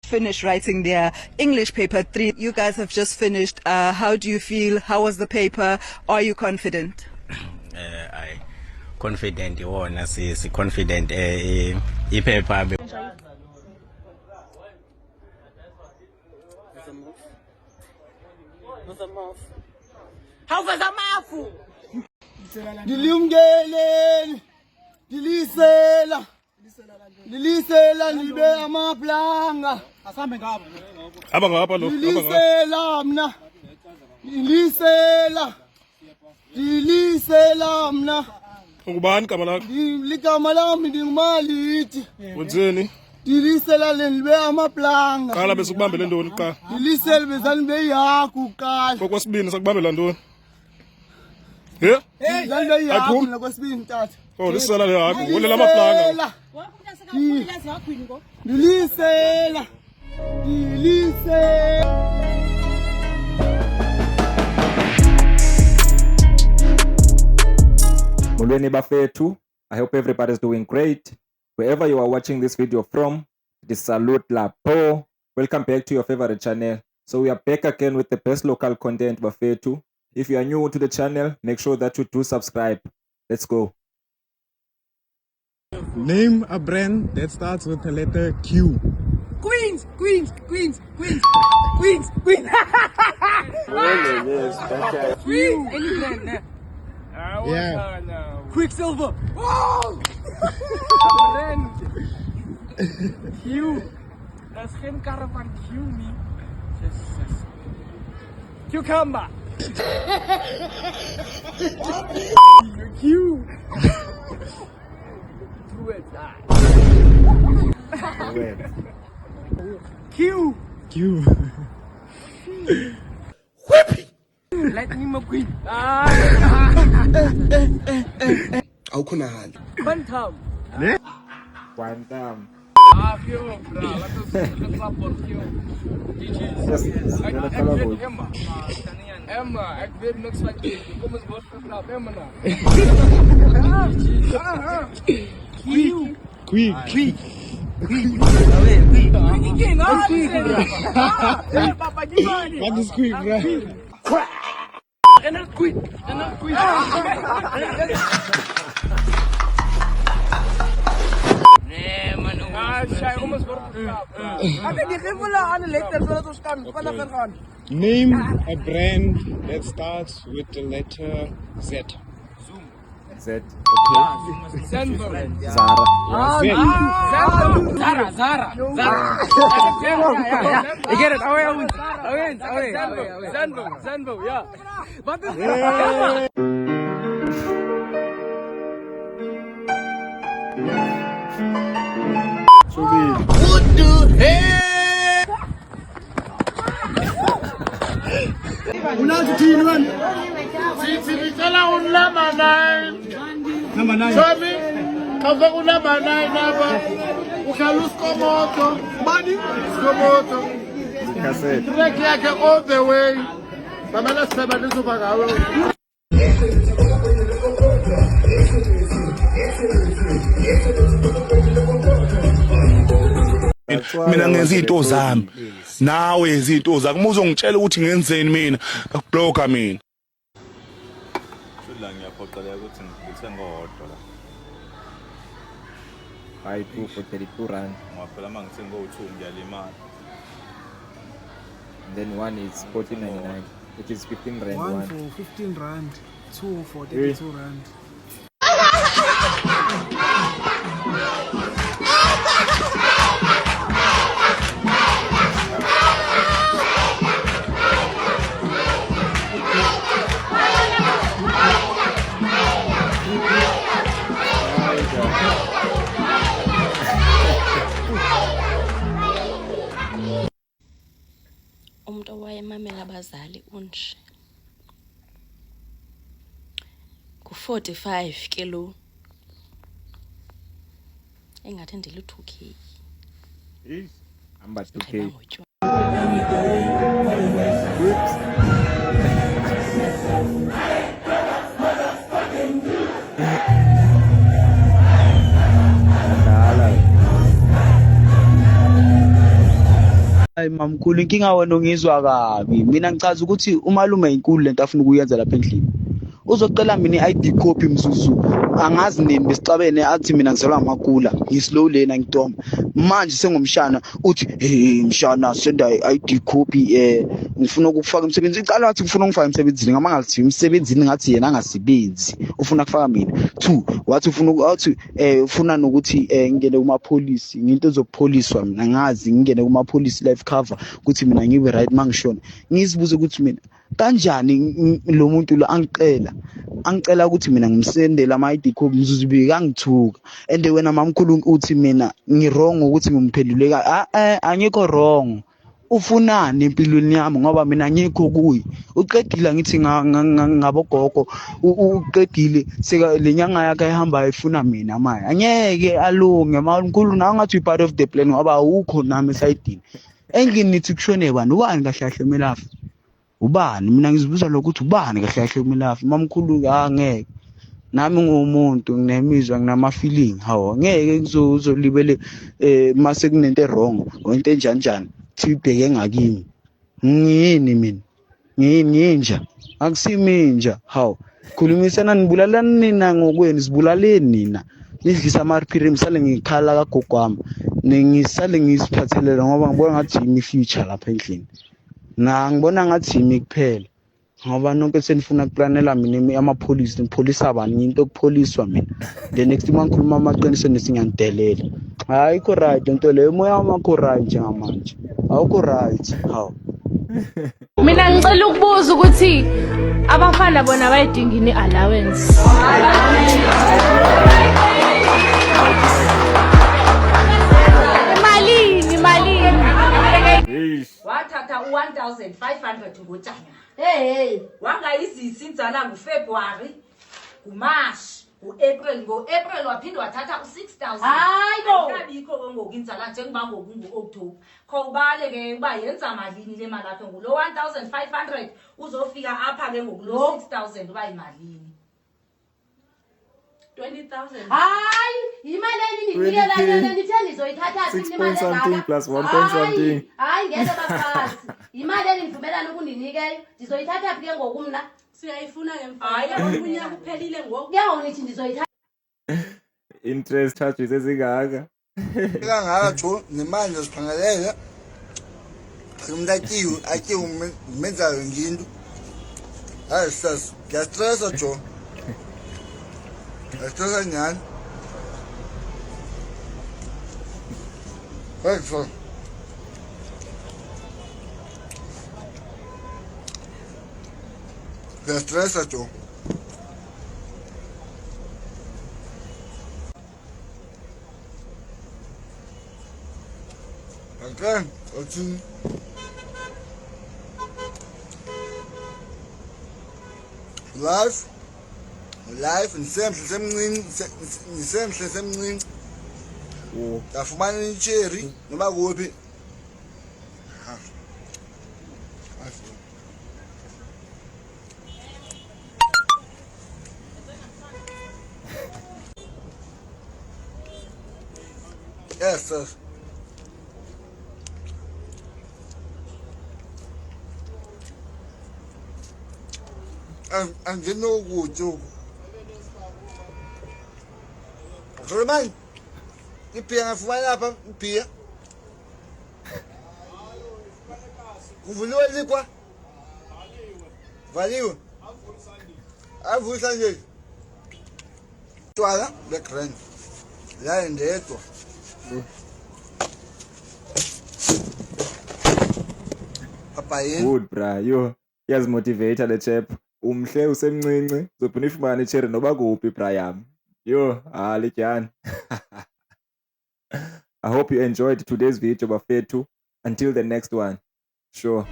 finished writing their English paper 3. You guys have just finished. How do you feel? How was the paper? Are you confident? I confident iwona si confident ipaper. How was a mafu? Dilungele, dilisela libe amaplanga. Asambe ngapha. Aba ngapha lo. Dilisela mna. Dilisela mna. Ungubani igama lakho? Ligama lami ngimalithi. Wenzeni? Dilisela libe amaplanga. Qala bese kubambele ndoni qala. Dilisela bezani beyaku qala. Kokwesibini sakubambela ndoni? Yeah? Bezani beyaku nakwesibini tata. Oh, lisela le yakho. Wole lamaplanga. Dilisela. Mulweni bafethu, I hope everybody is doing great. Wherever you are watching this video from, this salute lapo. Welcome back to your favorite channel. So we are back again with the best local content bafethu. If you are new to the channel, make sure that you do subscribe. Let's go. Name a brand that starts with the letter Q. Queens. Queens. Any brand. Yeah. Quicksilver. Oh! Brand. Q. Dat is geen karre van Q nie. Jesus. Cucumber. Q. Do it. Q. Let me McQueen. Awukhonali. Quantum. Quantum. Q, bro. Let's clap for Q. Yes. Emma, ek weet niks van Q. Kom eens word geklap, Emma nou. Quick. What is quick, bro? En dan quick. Nee, man. Sy kom ons word geklap. Ek het geen volle aan 'n letter sodat ons kan vinniger gaan. Name a brand that starts with the letter Z. Z. Okay. Zenbo. Zara. Zara. You get it? Away. Zenbo, yeah. Wat is Yeah. What the hell? Unathini wena? Sicela unamba 9. Number 9. Somi, kafa unamba 9 hapa. Uhlala usikomoto. Bani? Usikomoto. Cassette. Track yakhe all the way. Bamela sisebenza ubagawe. Mina ngenza izinto zami nawe izinto zakho uma uzongitshela ukuthi ngenzeni mina akubloka mina la ngiyaphoqeleka ukuthi ngithenga ohodwa la I do for 32 rand. ngaphela mangithenga o2 ngiyalimala. And then one is 14.99, which is 15 rand. One One. for 15 rand, two for 32 rand. Umuntu owayemamela abazali unje ku45 kilo engathi ndile 2k Number 2k. Hayi mamkhulu inkinga wena ungizwa kabi. Mina ngichaza ukuthi umalume inkulu lento afuna ukuyenza lapha endlini. Uzocela mina i-ID copy mzuzu angazi nini besicabene athi mina ngizelwa amakula ngislow lena ngidoma manje sengumshana uthi hey mshana senda i-ID copy ngifuna ukufaka emsebenzini icala wathi ufuna ungifaka emsebenzini ngama ngathi emsebenzini ngathi yena angasebenzi ufuna kufaka mina 2 wathi ufuna nokuthi ngingene kumapolisi nginto zokupholiswa mina ngazi ngingene kumapolisi life cover ukuthi mina ngibe right mangishona ngizibuze ukuthi mina kanjani lo muntu lo angicela ukuthi mina ngimsendele ama-ID copy mzuzu ibiki angithuka and wena mamkhulu uthi mina ngirong ukuthi ngimphendule angikho wrong ufunani empilweni yami ngoba mina angikho kuyi uqedile ngithi ngabogogo uqedile seka lenyanga yakhe ehamba efuna mina manje angeke alunge mamkhulu nawe ngathi u part of the plan ngoba awukho nami esayidini endlini nithi kushone bani ubani kahle kahle melafu ubani mina ngizibuza lokuthi ubani kahle kahle kumelafu mamkhulu angeke nami ngumuntu nginemizwa nginama-feeling hawo ngeke ngizolibele mase kunento wrong into enjanjani thibheke ngakimi ngiyini mina nginja akusiminja hawo khulumisana nibulalani nina ngokwenu sibulaleni nina nidlisa ama-rpm sale ngikhala kagogo wami ngisale ngiziphathelele ngoba ngibona ngathi yimi future lapha endlini ngibona ngathi yimi kuphela ngoba nonke senifuna kuplanela mina amapholisi ngipholisa bani into okupholiswa mina the next time ngikhuluma amaqiniso nesingiyandelela ayikho right into leyo moya wakho right njengamanje awukho right hawo mina ngicela ukubuza ukuthi abafana bona bayidingini allowance wathatha u-1500 ngotshanya hey wangayizisi inzala nguFebruary nguMarch ngo-April waphinde wathatha u-6000 hayibo kabikho ke ngoku inzala njengoba ngoku ngu-October khawubale-ke uba yenza malini le mali akhe ngulo 1500 uzofika apha ke ngoku lo 6000 uba yimalini 20,000 hayi imali endinikela yona ngithe ndizoyithatha 6 plus 1 point something hayi ngeke bafazi imali endivumelana ukundinikeyo ndizoyithatha phi ke ngoku mna siyayifuna ke hayi unyaka uphelile ngoku ke ngithi ndizoyithatha interest charges ezingaka kangaka jo nemali ziphangalele umuntu atyiwe umenzayo nginto hayi sas ngiyastressa jo Esto es ñan. Eso. Te estresa tú. Acá, aquí. Life nisemhle semncinci ndafumana itsheri noba kuphi yes sir anginokutya Roman, ipia ngafumana hapa mpia. Kuvuliwa likwa? Valiwe. Avulisa nje. Twala background. La ndetwa. Papa yini? Good bra, yo. Yazimotivate le chap. Umhle usemncinci, uzophinda ifumane cherry noba kuphi bra yami. Yo, lityani. I hope you enjoyed today's video bafethu. Until the next one. Sure.